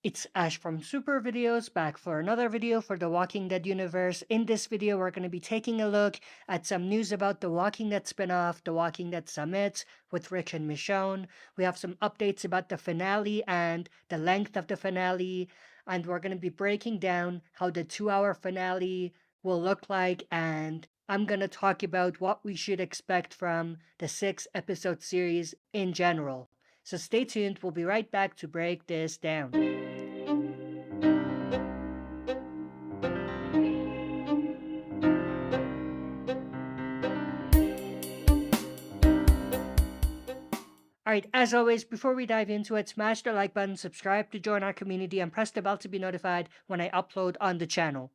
It's Ash from Super Videos back for another video for the Walking Dead universe. In this video, we're going to be taking a look at some news about the Walking Dead spinoff, the Walking Dead Summit with Rick and Michonne. We have some updates about the finale and the length of the finale, and we're going to be breaking down how the 2-hour finale will look like, and I'm going to talk about what we should expect from the 6-episode series in general. So stay tuned, we'll be right back to break this down. Alright, as always, before we dive into it, smash the like button, subscribe to join our community, and press the bell to be notified when I upload on the channel.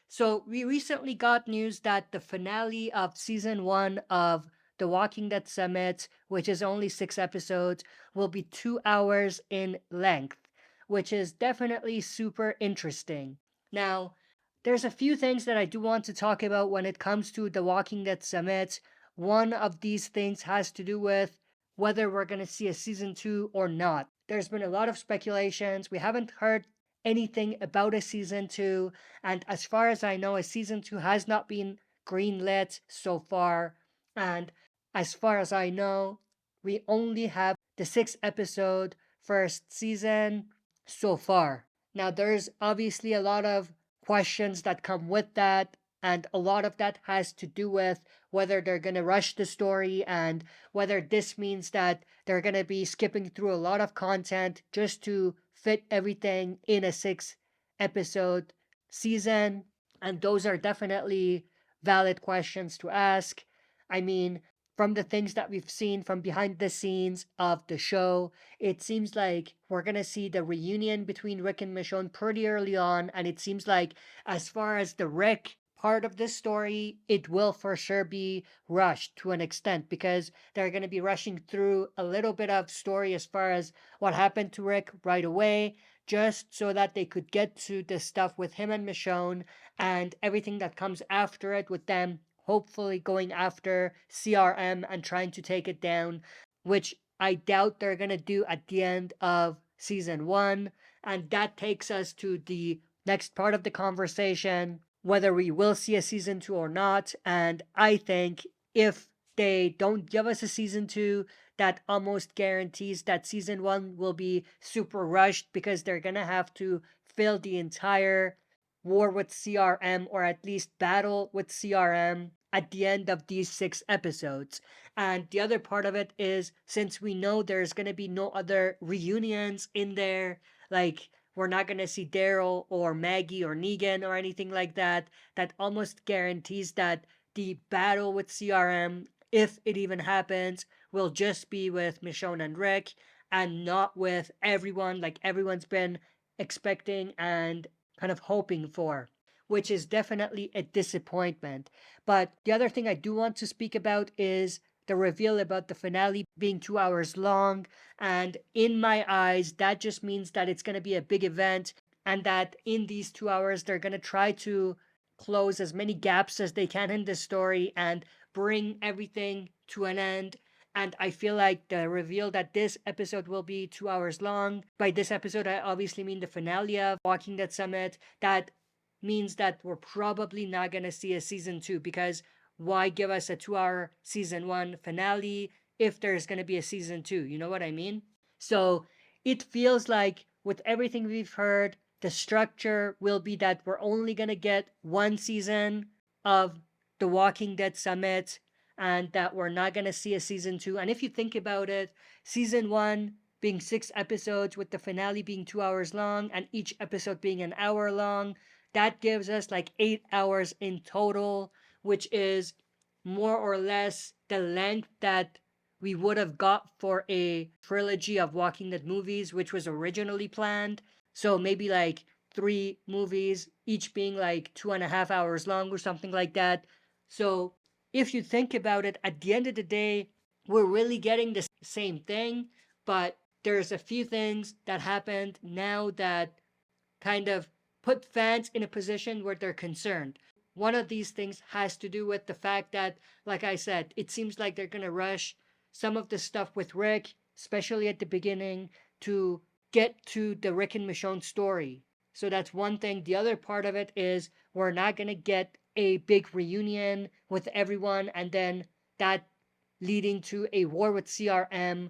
So, we recently got news that the finale of season 1 of The Walking Dead Summit, which is only 6 episodes, will be 2 hours in length, which is definitely super interesting. Now, there's a few things that I do want to talk about when it comes to The Walking Dead Summit. One of these things has to do with whether we're going to see a season 2 or not. There's been a lot of speculations. We haven't heard anything about a season 2, and as far as I know, a season 2 has not been greenlit so far. And as far as I know, we only have the 6 episode first season so far. Now, there's obviously a lot of questions that come with that, and a lot of that has to do with whether they're going to rush the story and whether this means that they're going to be skipping through a lot of content just to fit everything in a 6 episode season. And those are definitely valid questions to ask. I mean, from the things that we've seen from behind the scenes of the show, it seems like we're going to see the reunion between Rick and Michonne pretty early on. And it seems like, as far as the Rick part of this story, it will for sure be rushed to an extent because they're going to be rushing through a little bit of story as far as what happened to Rick right away, just so that they could get to the stuff with him and Michonne and everything that comes after it with them hopefully going after CRM and trying to take it down, which I doubt they're going to do at the end of season 1. And that takes us to the next part of the conversation, whether we will see a season 2 or not. And I think if they don't give us a season 2, that almost guarantees that season 1 will be super rushed because they're going to have to fill the entire war with CRM, or at least battle with CRM, at the end of these 6 episodes. And the other part of it is, since we know there's going to be no other reunions in there, like we're not going to see Daryl or Maggie or Negan or anything like that, that almost guarantees that the battle with CRM, if it even happens, will just be with Michonne and Rick and not with everyone like everyone's been expecting and kind of hoping for, which is definitely a disappointment. But the other thing I do want to speak about is the reveal about the finale being 2 hours long. And in my eyes, that just means that it's going to be a big event and that in these 2 hours, they're going to try to close as many gaps as they can in the story and bring everything to an end. And I feel like the reveal that this episode will be 2 hours long, by this episode, I obviously mean the finale of Walking Dead Summit, that means that we're probably not going to see a season 2 because why give us a 2 hour season 1 finale if there's going to be a season 2? You know what I mean? So it feels like with everything we've heard, the structure will be that we're only going to get one season of The Walking Dead Summit and that we're not going to see a season 2. And if you think about it, season 1 being 6 episodes with the finale being 2 hours long and each episode being an hour long, that gives us like 8 hours in total, which is more or less the length that we would have got for a trilogy of Walking Dead movies, which was originally planned. So maybe like 3 movies, each being like 2.5 hours long or something like that. So if you think about it, at the end of the day, we're really getting the same thing, but there's a few things that happened now that kind of put fans in a position where they're concerned. One of these things has to do with the fact that, like I said, it seems like they're going to rush some of the stuff with Rick, especially at the beginning, to get to the Rick and Michonne story. So that's one thing. The other part of it is we're not going to get a big reunion with everyone and then that leading to a war with CRM,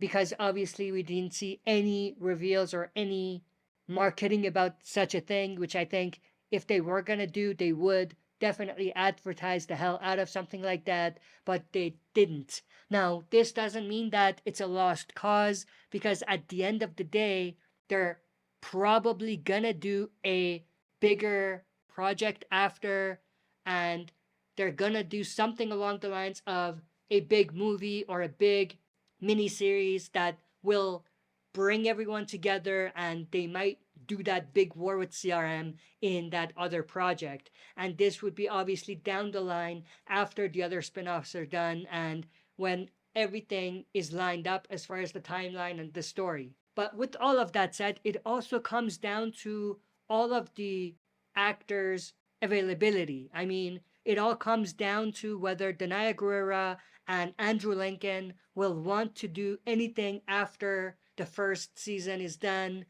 because obviously we didn't see any reveals or any marketing about such a thing, which I think if they were going to do, they would definitely advertise the hell out of something like that, but they didn't. Now, this doesn't mean that it's a lost cause, because at the end of the day, they're probably gonna do a bigger project after, and they're gonna do something along the lines of a big movie or a big mini series that will bring everyone together, and they might do that big war with CRM in that other project. And this would be obviously down the line after the other spin-offs are done and when everything is lined up as far as the timeline and the story. But with all of that said, it also comes down to all of the actors' availability. I mean, it all comes down to whether Danai Gurira and Andrew Lincoln will want to do anything after the first season is done.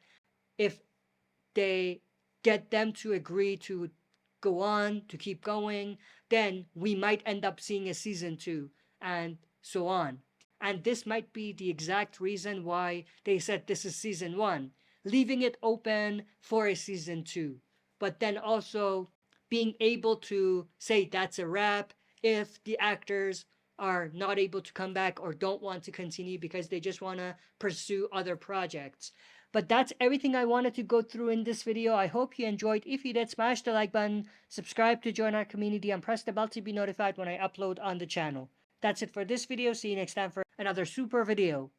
If they get them to agree to go on, to keep going, then we might end up seeing a season two and so on. And this might be the exact reason why they said this is season one, leaving it open for a season two. But then also being able to say that's a wrap if the actors are not able to come back or don't want to continue because they just want to pursue other projects. But that's everything I wanted to go through in this video. I hope you enjoyed. If you did, smash the like button, subscribe to join our community, and press the bell to be notified when I upload on the channel. That's it for this video. See you next time for another super video.